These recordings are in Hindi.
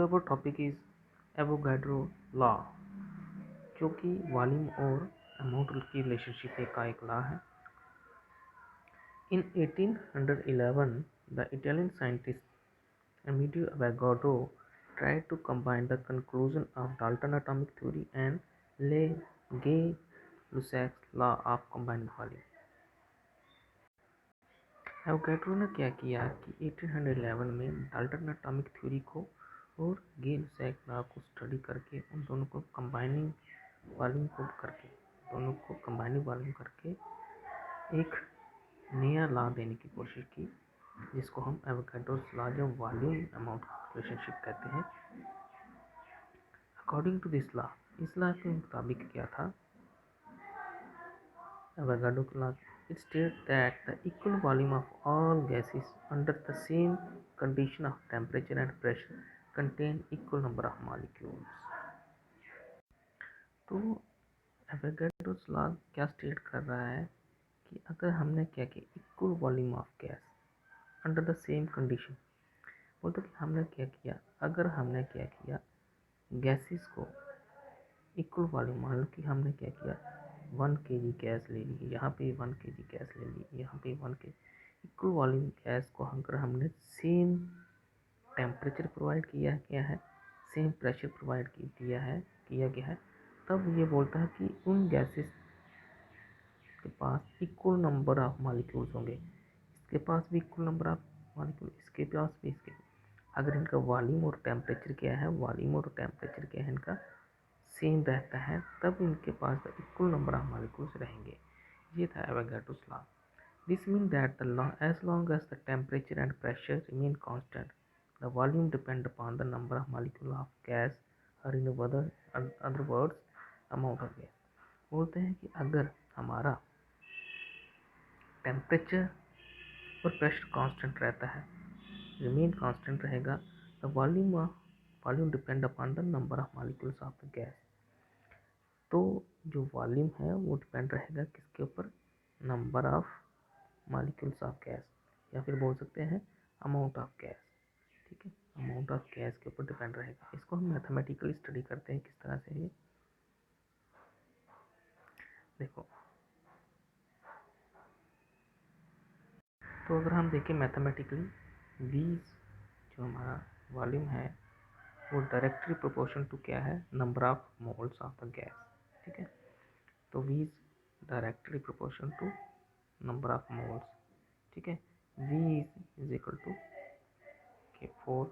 our topic is Avogadro law, जो कि वॉल्यूम और अमाउंट की रिलेशनशिप का एक लॉ है। In 1811, the Italian scientist Amedeo Avogadro tried to combine the conclusion of Dalton atomic theory and Gay-Lussac's law of combined volume। Avogadro ने क्या किया कि 1811 में डाल्टन एटॉमिक थ्योरी को और गे-लुसैक लॉ को स्टडी करके उन दोनों को कंबाइनिंग वॉल्यूम करके एक नया लॉ देने की कोशिश की, जिसको हम एवोगैड्रोस लॉ या वॉल्यूम अमाउंट रिलेशनशिप कहते हैं। अकॉर्डिंग टू दिस लॉ, इस लॉ के मुताबिक क्या था, एवोगैड्रो के law, it states that the equal volume of all gases under the same condition of temperature and pressure contain equal number of molecules। तो एवोगैड्रोस लॉ क्या स्टेट कर रहा है कि अगर हमने क्या किया, equal volume of gas under the same condition, बोलते कि हमने क्या किया, अगर हमने क्या किया गैसेस को इक्वल वॉल्यूम, मान लो कि हमने क्या किया 1 kg गैस ले ली, यहाँ पे 1 kg गैस ले ली, यहाँ पे 1 kg, इक्वल वॉल्यूम गैस को अगर हमने सेम टेम्परेचर प्रोवाइड किया है, सेम प्रेशर प्रोवाइड किया गया है, तब ये बोलता है कि उन गैसेस के पास इक्वल नंबर ऑफ मॉलिक्यूल्स होंगे। इसके पास भी इक्वल नंबर ऑफ मॉलिक्यूल, इसके पास भी, इसके, अगर इनका वॉल्यूम और टेम्परेचर क्या है इनका सेम रहता है, तब इनके पास इक्वल नंबर ऑफ मॉलिक्यूल्स रहेंगे। ये था Avogadro's law. This mean that the law as long as the temperature and pressure remain constant, the volume depend upon the number of molecule of gas और in other words amount of gas. बोलते हैं कि अगर हमारा टेम्परेचर और प्रेशर कांस्टेंट रहता है, रिमेन कांस्टेंट रहेगा, the volume depend upon the number of molecules of the gas. तो जो वॉल्यूम है वो डिपेंड रहेगा किसके ऊपर, number of molecules of gas, या फिर बोल सकते हैं अमाउंट ऑफ गैस। ठीक है, अमाउंट ऑफ गैस के ऊपर डिपेंड रहेगा। इसको हम मैथमेटिकली स्टडी करते हैं किस तरह से। ये देखो, तो अगर हम देखें मैथमेटिकली, V जो हमारा वॉल्यूम है वो डायरेक्टली प्रोपोर्शन टू क्या है, number of moles of the gas. ठीक है, तो V directly proportion to number of moles. ठीक है, V is equal to K4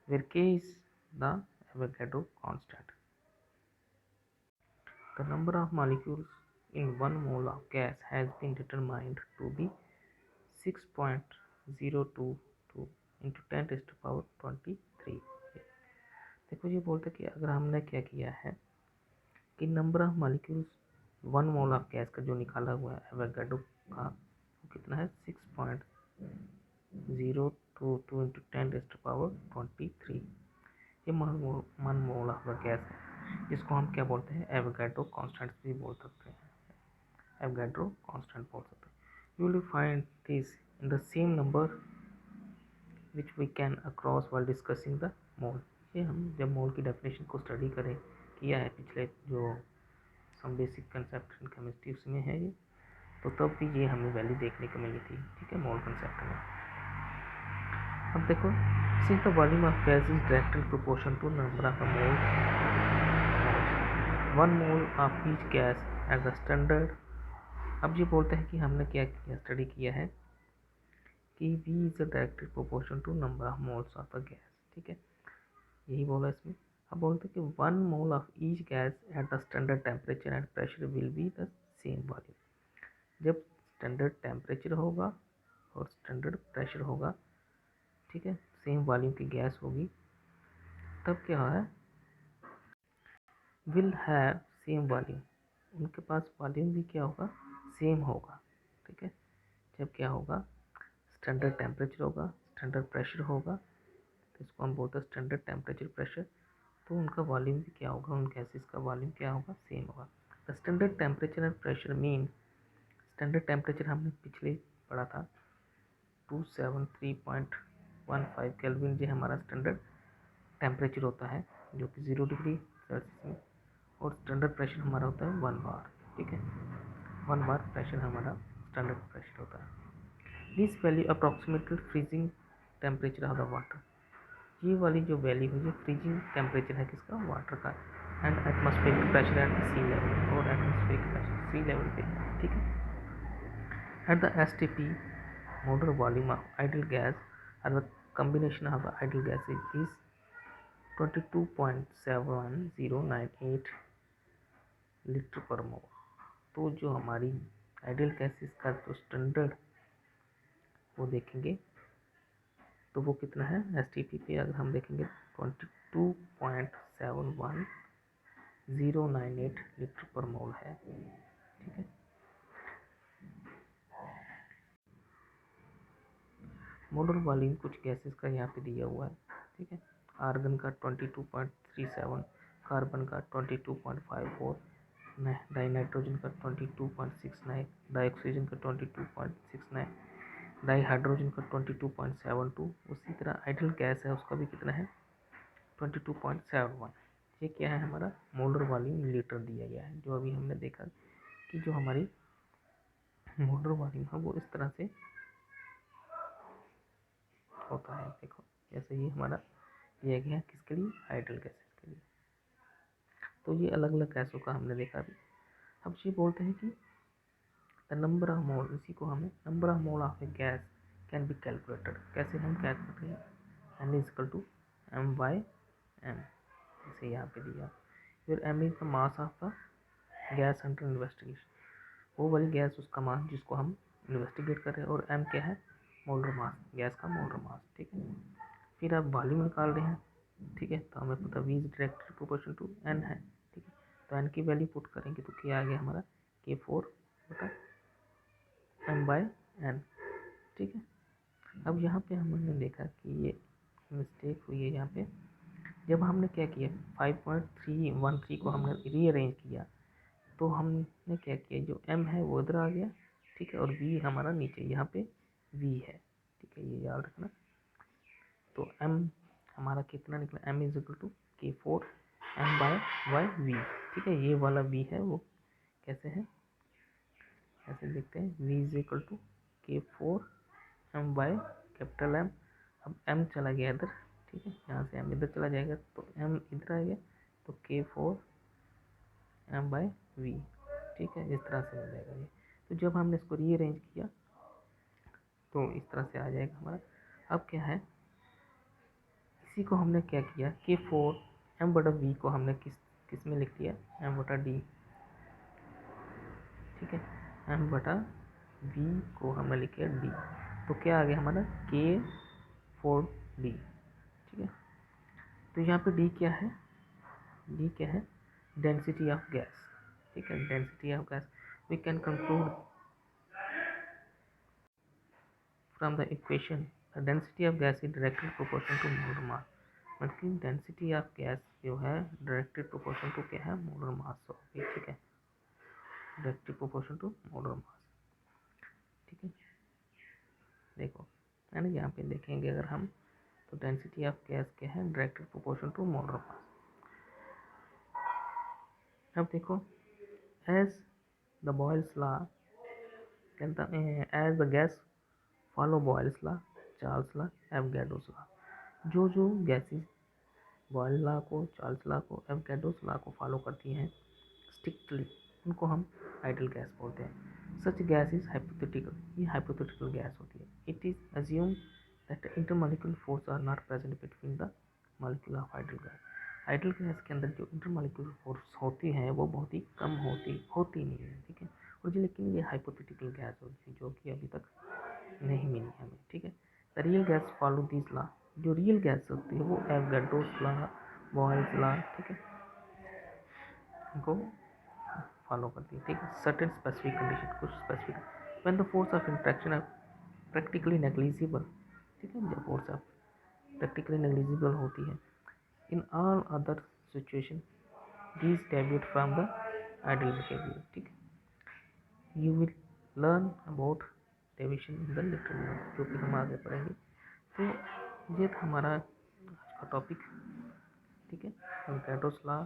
where K is the Avogadro constant। The number of molecules in 1 mole of gas has been determined to be 6.022 into 10 raised to power 23। देखो, ये बोलते कि अगर हमने क्या किया है कि number of molecules 1 mole of gas का जो निकाला हुआ है एवोगैड्रो का, वो कितना है 6.022 इंटू 10 रेज़्ड टू पावर 23। ये one mole of the gas है, जिसको हम क्या बोलते हैं, एवोगैड्रो कांस्टेंट भी बोल सकते हैं, एवोगैड्रो कांस्टेंट बोल सकते हैं। You will find this in the same number which we can across while discussing the mole. ये हम जब मोल की डेफिनेशन को स्टडी किया है पिछले जो some basic concept in chemistry उसमें है ये, तो तब भी ये हमें वैल्यू देखने को मिली थी। ठीक है, मोल कंसेप्ट में। अब देखो, since the volume of gas is directly proportional to number of moles, 1 mole of each gas at the standard। अब ये बोलते हैं कि हमने क्या किया, स्टडी किया है कि V is directly proportional to number of moles of the gas। ठीक है, यही बोला इसमें। अब बोलते हैं कि 1 mole of each gas at the standard temperature and pressure will be the same volume। जब स्टैंडर्ड टेम्परेचर होगा और स्टैंडर्ड प्रेशर होगा, ठीक है, सेम वॉल्यूम की गैस होगी, तब क्या है, विल हैव सेम वॉल्यूम, उनके पास वॉल्यूम भी क्या होगा, सेम होगा। ठीक है, जब क्या होगा, स्टैंडर्ड टेम्परेचर होगा, स्टैंडर्ड प्रेशर होगा, तो इसको हम बोलते हैं स्टैंडर्ड टेम्परेचर प्रेशर, तो उनका वॉल्यूम भी क्या होगा, उन गैसेस का वॉल्यूम क्या होगा, सेम होगा। The standard temperature and pressure mean, standard temperature हमने पिछले पढ़ा था 273.15 केल्विन, जो हमारा स्टैंडर्ड टेम्परेचर होता है जो कि 0 डिग्री सेल्सियस में, और स्टैंडर्ड प्रेशर हमारा होता है 1 बार। ठीक है, 1 बार प्रेशर हमारा स्टैंडर्ड प्रेशर होता है। This value approximated freezing temperature of the water, ये वाली जो वैल्यू है ये फ्रीजिंग टेम्परेचर है किसका, वाटर का। And atmospheric pressure at sea level, और एटमॉस्फेरिक प्रेशर सी लेवल पे। ठीक है, at the STP motor volume of ideal gas or the combination of the ideal gases is 22.7098 litre पर मोल। तो जो हमारी आइडियल गैसेस का जो स्टैंडर्ड वो देखेंगे तो वो कितना है, STP पे अगर हम देखेंगे 22.71098 लीटर पर मोल है। ठीक है, मोलर वॉल्यूम कुछ गैसेस का यहाँ पे दिया हुआ है। ठीक है, आर्गन का 22.37, कार्बन का 22.54, डाई नाइट्रोजन का 22.69, डाई ऑक्सीजन का 22.69, डाई हाइड्रोजन का 22.72। उसी तरह आइडियल गैस है उसका भी कितना है, 22.71। ये क्या है, हमारा मोलर वॉल्यूम लीटर दिया गया है। जो अभी हमने देखा कि जो हमारी मोलर वॉल्यूम है वो इस तरह से होता है। देखो जैसे ये हमारा दिया गया है किसके लिए, आइडियल गैसेस के लिए। तो ये अलग अलग गैसों का हमने देखा अभी। अब ये बोलते हैं कि द नंबर ऑफ मोल, इसी को हमें number of mole of a gas can be calculated. कैसे हम कैलकुलेट करें, N is equal to M by M, जैसे यहाँ पे दिया। फिर M is the mass of the gas under investigation, वो वाली गैस उसका मास जिसको हम इन्वेस्टिगेट कर रहे हैं, और एम क्या है, मोलर मास, गैस का मोलर मास। ठीक है, फिर आप वॉल्यूम निकाल रहे हैं। ठीक है, तो हमें पता V is directly proportional to N है। ठीक है, तो एन की वैल्यू पुट करेंगे तो क्या आ गया हमारा, K4 बटा एम बाई एन। ठीक है, अब यहाँ पे हमने देखा कि ये मिस्टेक हुई है यहाँ पे। जब हमने क्या किया, 5.313 को हमने रीअरेंज किया तो हमने क्या किया, जो m है वो इधर आ गया। ठीक है, और v हमारा नीचे यहाँ पे v है। ठीक है, ये याद रखना। तो m हमारा कितना निकला, m is equal to K4 m by v। ठीक है, ये वाला v है वो कैसे है, ऐसे देखते हैं, v is equal to K4 m by capital M। अब m चला गया इधर। ठीक है, यहाँ से m इधर चला जाएगा तो m इधर आ गया, तो K4 m बाय v। ठीक है, इस तरह से हो जाएगा ये। तो जब हमने इसको रीअरेंज किया तो इस तरह से आ जाएगा हमारा। अब क्या है, इसी को हमने क्या किया, K4 m बटा v को हमने किस में लिख दिया, m बटा d। ठीक है, m बटा v को हमने लिखा d, तो क्या आ गया हमारा K4d। ठीक है, तो यहाँ पे d क्या है, d क्या है, डेंसिटी ऑफ गैस। ठीक है, density of gas we can conclude from the equation the density of gas is directly proportional to molar mass. मतलब कि डेंसिटी ऑफ गैस जो है डायरेक्टली प्रोपोर्शनल टू क्या है, मोलर मास होगी। ठीक है, directly proportional to molar mass. ठीक है, देखो है ना, यहाँ पे देखेंगे अगर हम तो डेंसिटी ऑफ गैस क्या है, directly proportional to molar mass. अब देखो, as the Boyle's law as the gas follow Boyle's law, Charles law, Avogadro's law. जो जो गैसेस बॉयल लॉ को, चार्ल्स लॉ को, एवोगाड्रोस लॉ को फॉलो करती हैं स्ट्रिक्टली, उनको हम आइडियल गैस बोलते हैं। सच गैस इज हाइपोथेटिकल, ये हाइपोथेटिकल गैस होती है। It is assume that intermolecular force are not present between the molecule of ideal gas. Ideal gas के अंदर जो इंटरमॉलिक्यूलर फोर्स होती है वो बहुत ही कम होती नहीं है। ठीक है, और लेकिन ये हाइपोथेटिकल गैस होती है जो कि अभी तक नहीं मिली हमें। ठीक है, the real gas follow this law, जो रियल गैस होती है वो एवोगाड्रोस लॉ, बॉयल्स लॉ, ठीक है, इनको फॉलो करती है। ठीक है, सर्टेन स्पेसिफिक कंडीशन, कुछ specific, when the force of interaction are practically negligible. ठीक है, जब फोर्स ऑफ प्रैक्टिकली नेग्लिजिबल होती है, in all other situation these deviate from the ideal behavior। ठीक है, you will learn about deviation in the later learn, जो कि हम आगे पढ़ेंगे। तो ये था हमारा आज का टॉपिक। ठीक है, एवोगाड्रोस लॉ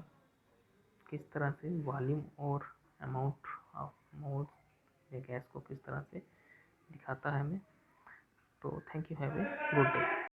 किस तरह से वॉल्यूम और अमाउंट ऑफ मोल्स या गैस को किस तरह से दिखाता है हमें। तो thank you, have a good day.